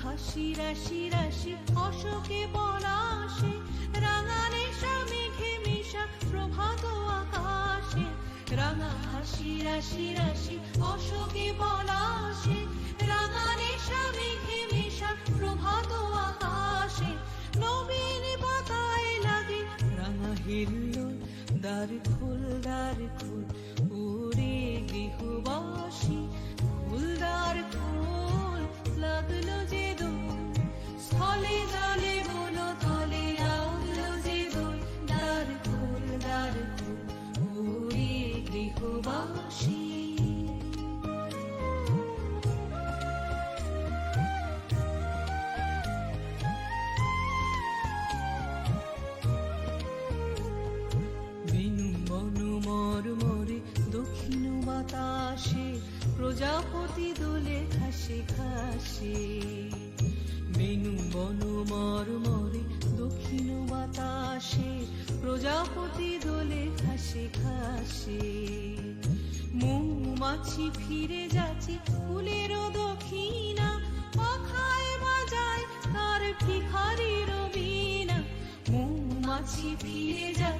হাসি রাশি রাশি অশোকে পলাশে, রাঙা নেশা মেঘে মেশা প্রভাত আকাশে। রাঙা হাসি রাশি রাশি অশোকে পলাশে, রাঙা নেশা মেঘে মেশা প্রভাত আকাশে। নবীন পাতায় লাগে রাঙা হিল্লোল, দ্বার খোল ওরে গৃহবাসী, ফুলদার খোল লাগলো যে দোল, স্থলে জলে বলো তলে লাগলো যে দোল। দ্বার খোল ওরে গৃহবাসী। মরমরে দক্ষিণ বাতাসে, প্রজাপতি দোলে ঘাসে ঘাসে। বেনু বন মরমরে দক্ষিণ বাতাসে, প্রজাপতি দোলে ঘাসে ঘাসে। মৌমাছি ফিরে যাচ্ছে ফুলের দক্ষিণা, পাখায় বাজায় তার ভিখারির বীণা। মৌমাছি ফিরে যাচ্ছে